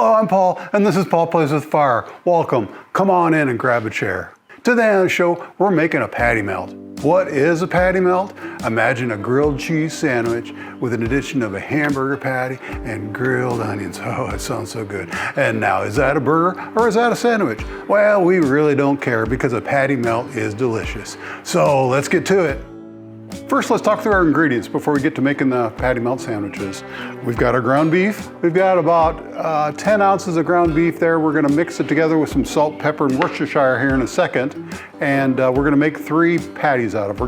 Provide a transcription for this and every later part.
Hello, I'm Paul, and this is Paul Plays with Fire. Welcome. Come on in and grab a chair. Today on the show, we're making a patty melt. What is a patty melt? Imagine a grilled cheese sandwich with an addition of a hamburger patty and grilled onions. Oh, it sounds so good. And now, is that a burger or is that a sandwich? Well, we really don't care because a patty melt is delicious. So let's get to it. First, let's talk through our ingredients before we get to making the patty melt sandwiches. We've got our ground beef. We've got about 10 ounces of ground beef there. We're gonna mix it together with some salt, pepper, and Worcestershire here in a second. And we're gonna make 3 patties out of it.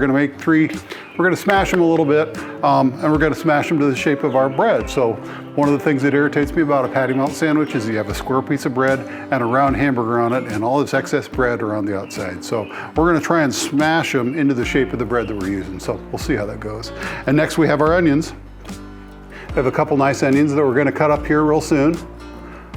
We're gonna smash them a little bit, and we're gonna smash them to the shape of our bread. So one of the things that irritates me about a patty melt sandwich is you have a square piece of bread and a round hamburger on it and all this excess bread around the outside. So we're gonna try and smash them into the shape of the bread that we're using. So we'll see how that goes. And next we have our onions. We have a couple nice onions that we're gonna cut up here real soon.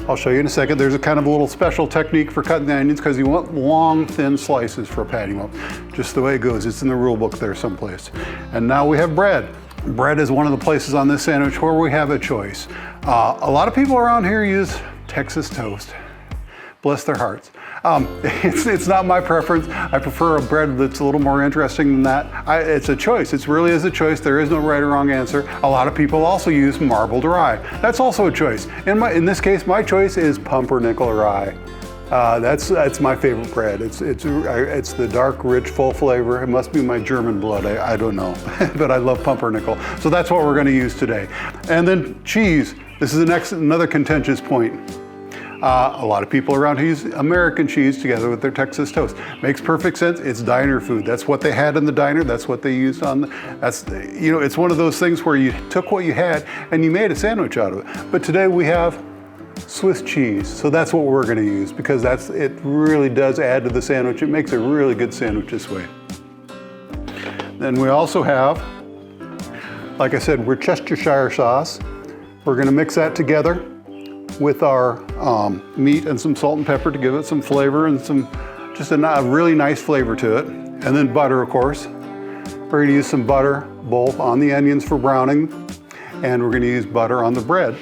I'll show you in a second. There's a kind of a little special technique for cutting the onions because you want long, thin slices for a patty melt. Just the way it goes. It's in the rule book there someplace. And now we have bread. Bread is one of the places on this sandwich where we have a choice. A lot of people around here use Texas toast. Bless their hearts. It's not my preference. I prefer a bread that's a little more interesting than that. It's a choice. It really is a choice. There is no right or wrong answer. A lot of people also use marbled rye. That's also a choice. In this case, my choice is pumpernickel rye. That's my favorite bread. It's the dark, rich, full flavor. It must be my German blood. I don't know, but I love pumpernickel. So that's what we're going to use today. And then cheese. This is another contentious point. A lot of people around here use American cheese together with their Texas toast. Makes perfect sense. It's diner food. That's what they had in the diner. That's what they used on it's one of those things where you took what you had and you made a sandwich out of it. But today we have Swiss cheese. So that's what we're going to use because it really does add to the sandwich. It makes a really good sandwich this way. Then we also have, like I said, Worcestershire sauce. We're going to mix that together with our meat and some salt and pepper to give it some flavor and just a really nice flavor to it. And then butter, of course. We're going to use some butter both on the onions for browning, and we're going to use butter on the bread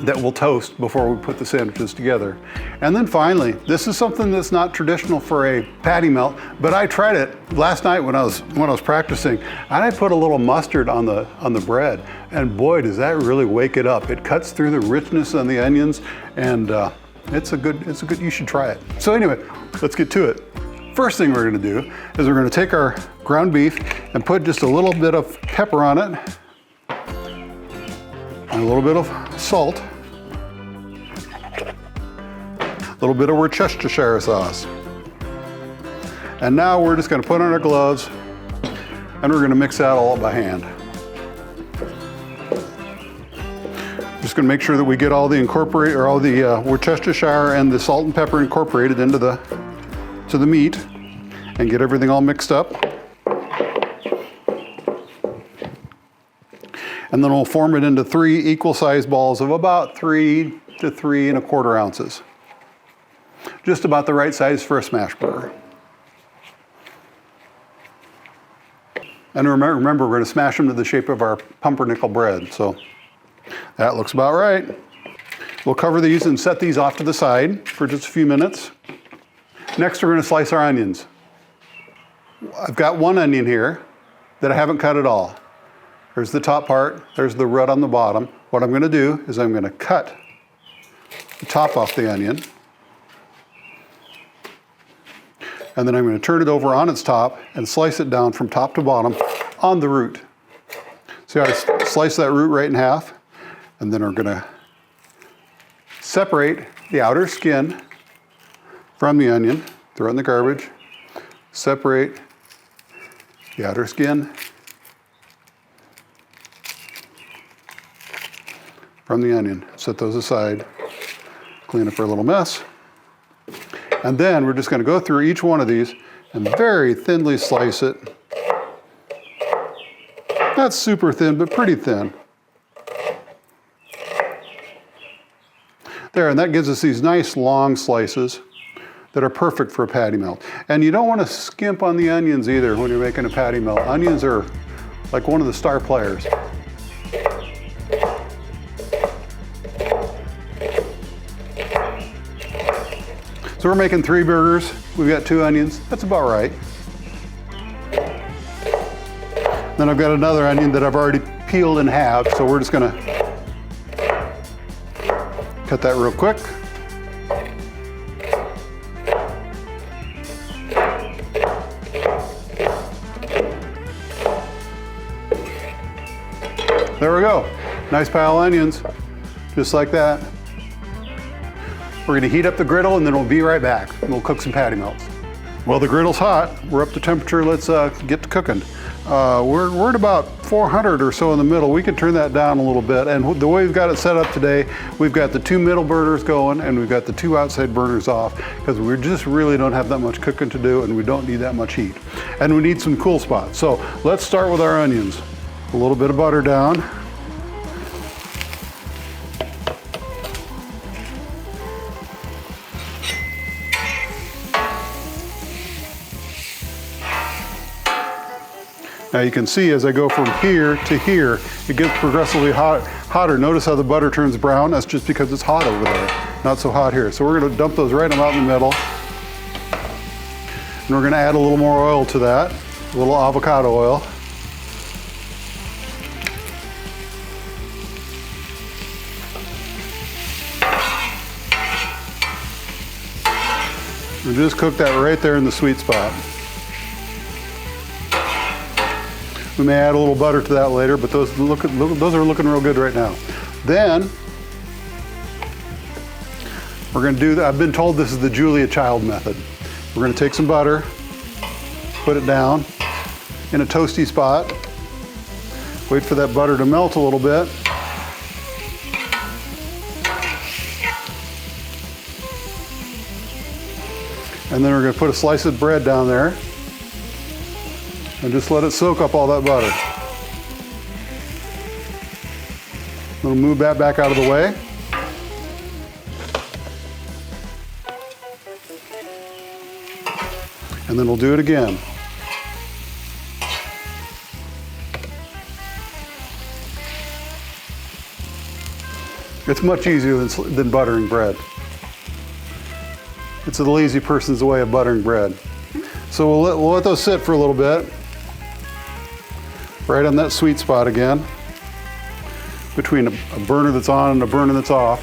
that we'll toast before we put the sandwiches together. And then finally, this is something that's not traditional for a patty melt, but I tried it last night when I was practicing, and I put a little mustard on the bread, and boy, does that really wake it up. It cuts through the richness on the onions, and you should try it. So anyway, let's get to it. First thing we're gonna do is we're gonna take our ground beef and put just a little bit of pepper on it, and a little bit of salt, a little bit of Worcestershire sauce. And now we're just gonna put on our gloves and we're gonna mix that all up by hand. Just gonna make sure that we get all the Worcestershire and the salt and pepper incorporated into the meat and get everything all mixed up. And then we'll form it into 3 equal sized balls of about 3 to 3 1/4 ounces. Just about the right size for a SmashBurger. And remember, we're going to smash them to the shape of our pumpernickel bread. So that looks about right. We'll cover these and set these off to the side for just a few minutes. Next, we're going to slice our onions. I've got 1 onion here that I haven't cut at all. There's the top part, there's the red on the bottom. What I'm going to do is I'm going to cut the top off the onion. And then I'm going to turn it over on its top and slice it down from top to bottom on the root. See how I slice that root right in half? And then we're going to separate the outer skin from the onion, throw it in the garbage, separate the outer skin from the onion. Set those aside, clean up our little mess. And then we're just going to go through each one of these and very thinly slice it. Not super thin, but pretty thin. There, and that gives us these nice long slices that are perfect for a patty melt. And you don't want to skimp on the onions either when you're making a patty melt. Onions are like one of the star players. So we're making 3 burgers. We've got 2 onions. That's about right. Then I've got another onion that I've already peeled in half, so we're just gonna cut that real quick. There we go. Nice pile of onions, just like that. We're gonna heat up the griddle and then we'll be right back. And we'll cook some patty melts. Well, the griddle's hot. We're up to temperature. Let's get to cooking. We're at about 400 or so in the middle. We can turn that down a little bit. And the way we've got it set up today, we've got the 2 middle burners going and we've got the 2 outside burners off because we just really don't have that much cooking to do and we don't need that much heat. And we need some cool spots. So let's start with our onions. A little bit of butter down. Now you can see as I go from here to here, it gets progressively hotter. Notice how the butter turns brown? That's just because it's hot over there, not so hot here. So we're gonna dump those right about in the middle. And we're gonna add a little more oil to that, a little avocado oil. And just cook that right there in the sweet spot. We may add a little butter to that later, but those are looking real good right now. Then we're going to do that. I've been told this is the Julia Child method. We're going to take some butter, put it down in a toasty spot, wait for that butter to melt a little bit. And then we're going to put a slice of bread down there and just let it soak up all that butter. We'll move that back out of the way. And then we'll do it again. It's much easier than buttering bread. It's a lazy person's way of buttering bread. So we'll let those sit for a little bit. Right on that sweet spot again. Between a burner that's on and a burner that's off.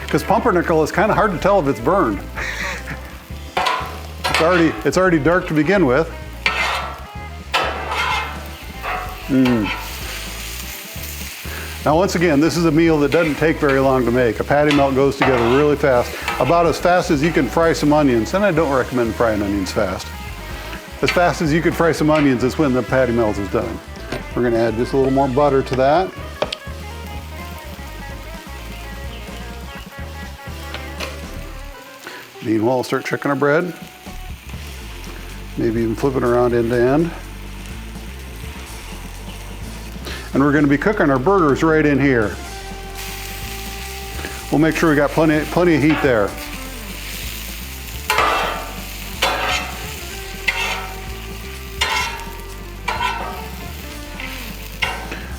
Because pumpernickel is kind of hard to tell if it's burned. It's already dark to begin with. Now once again, this is a meal that doesn't take very long to make. A patty melt goes together really fast, about as fast as you can fry some onions, and I don't recommend frying onions fast. As fast as you can fry some onions is when the patty melt is done. We're gonna add just a little more butter to that. Meanwhile, we'll start checking our bread. Maybe even flip it around end to end. And we're going to be cooking our burgers right in here. We'll make sure we got plenty of heat there.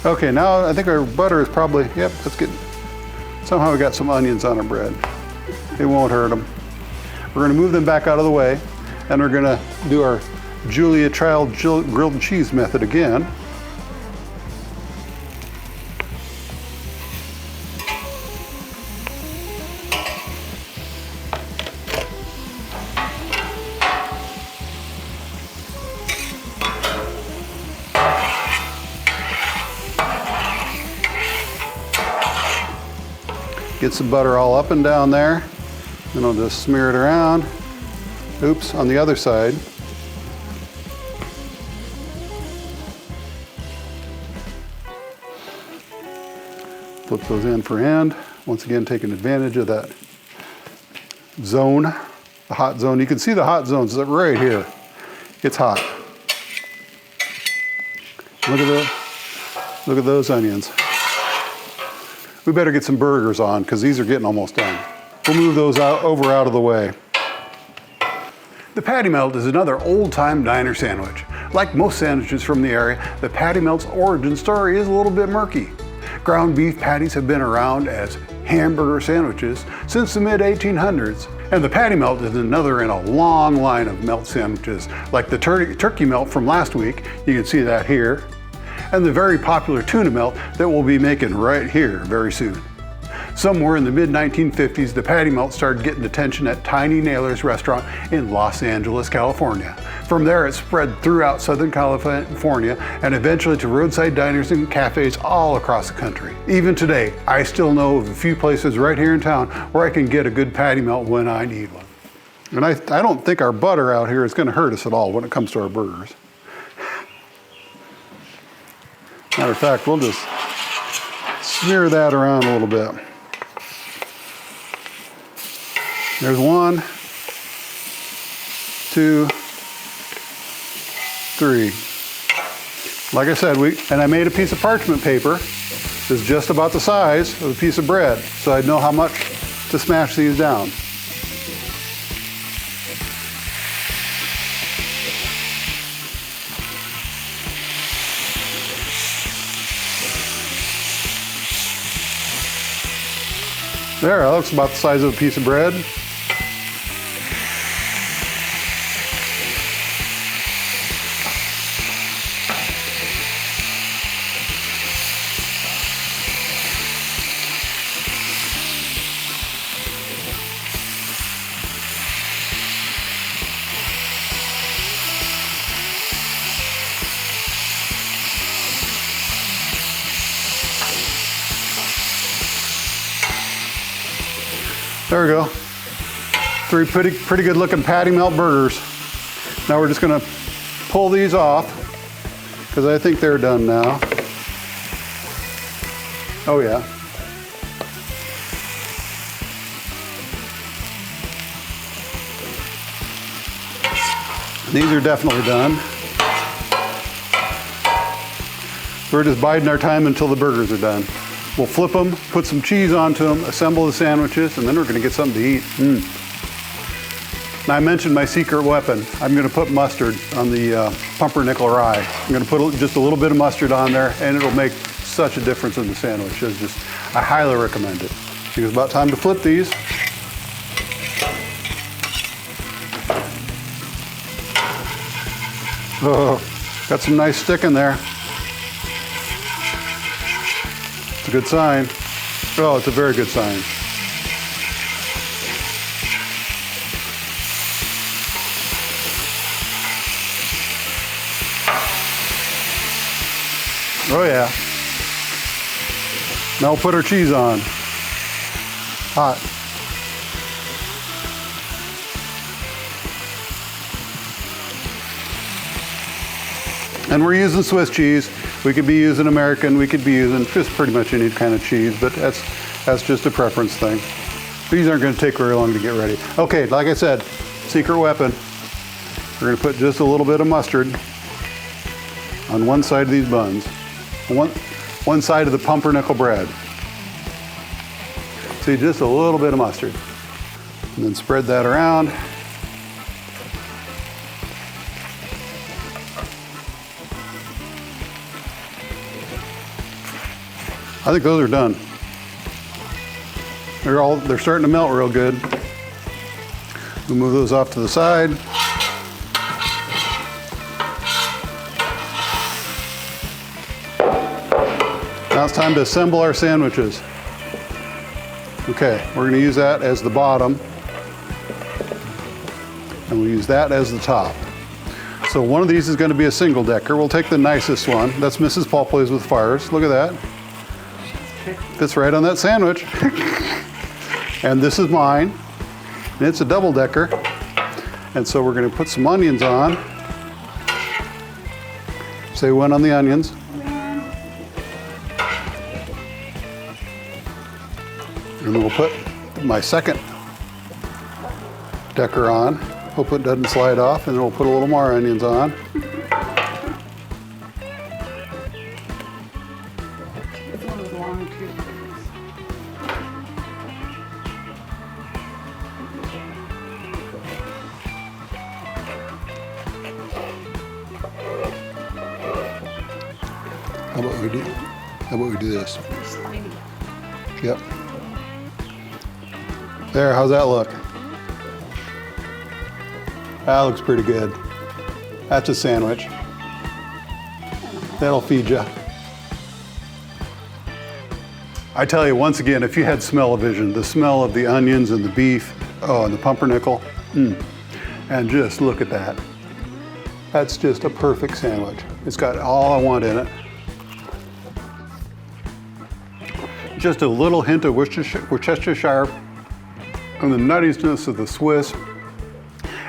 Okay, now I think our butter is probably, yep, let's get, somehow we got some onions on our bread. It won't hurt them. We're going to move them back out of the way, and we're going to do our Julia Child grilled cheese method again. Get some butter all up and down there. Then I'll just smear it around. Oops, on the other side. Flip those end for end. Once again, taking advantage of that zone, the hot zone. You can see the hot zones right here. It's hot. Look at those onions. We better get some burgers on because these are getting almost done. We'll move those out of the way. The patty melt is another old-time diner sandwich. Like most sandwiches from the area, the patty melt's origin story is a little bit murky. Ground beef patties have been around as hamburger sandwiches since the mid-1800s. And the patty melt is another in a long line of melt sandwiches, like the turkey melt from last week, you can see that here, and the very popular tuna melt that we'll be making right here very soon. Somewhere in the mid-1950s, the patty melt started getting attention at Tiny Nailor's restaurant in Los Angeles, California. From there, it spread throughout Southern California and eventually to roadside diners and cafes all across the country. Even today, I still know of a few places right here in town where I can get a good patty melt when I need one. And I don't think our butter out here is going to hurt us at all when it comes to our burgers. Matter of fact, we'll just smear that around a little bit. There's 1, 2, 3. Like I said, and I made a piece of parchment paper that's just about the size of a piece of bread, so I'd know how much to smash these down. There, that looks about the size of a piece of bread. There we go. 3 pretty good looking patty melt burgers. Now we're just gonna pull these off because I think they're done now. Oh yeah. These are definitely done. We're just biding our time until the burgers are done. We'll flip them, put some cheese onto them, assemble the sandwiches, and then we're gonna get something to eat. Now I mentioned my secret weapon. I'm gonna put mustard on the pumpernickel rye. I'm gonna put just a little bit of mustard on there, and it'll make such a difference in the sandwich. I highly recommend it. I think it's about time to flip these. Oh, got some nice stick in there. It's a good sign. Oh, it's a very good sign. Oh yeah. Now we'll put our cheese on. Hot. And we're using Swiss cheese. We could be using American, we could be using just pretty much any kind of cheese, but that's just a preference thing. These aren't gonna take very long to get ready. Okay, like I said, secret weapon. We're gonna put just a little bit of mustard on one side of these buns. One side of the pumpernickel bread. See, just a little bit of mustard. And then spread that around. I think those are done. They're starting to melt real good. We'll move those off to the side. Now it's time to assemble our sandwiches. Okay, we're going to use that as the bottom, and we'll use that as the top. So one of these is going to be a single decker. We'll take the nicest one. That's Mrs. Paul Plays with Fires. Look at that. Fits right on that sandwich. And this is mine, and it's a double decker. And so we're going to put some onions on. Say when on the onions. And then we'll put my second decker on. Hope it doesn't slide off, and then we'll put a little more onions on. How about we do this? Yep. There, how's that look? That looks pretty good. That's a sandwich. That'll feed you. I tell you, once again, if you had smell-o-vision, the smell of the onions and the beef, oh, and the pumpernickel, and just look at that. That's just a perfect sandwich. It's got all I want in it. Just a little hint of Worcestershire, and the nuttiness of the Swiss,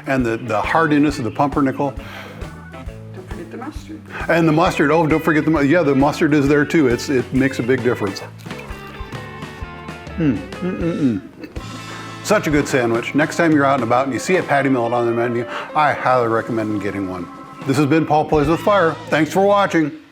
and the hardiness of the pumpernickel. Don't forget the mustard. And the mustard, oh, don't forget the mustard. Yeah, the mustard is there too. It makes a big difference. Such a good sandwich. Next time you're out and about and you see a patty melt on the menu, I highly recommend getting one. This has been Paul Plays with Fire. Thanks for watching.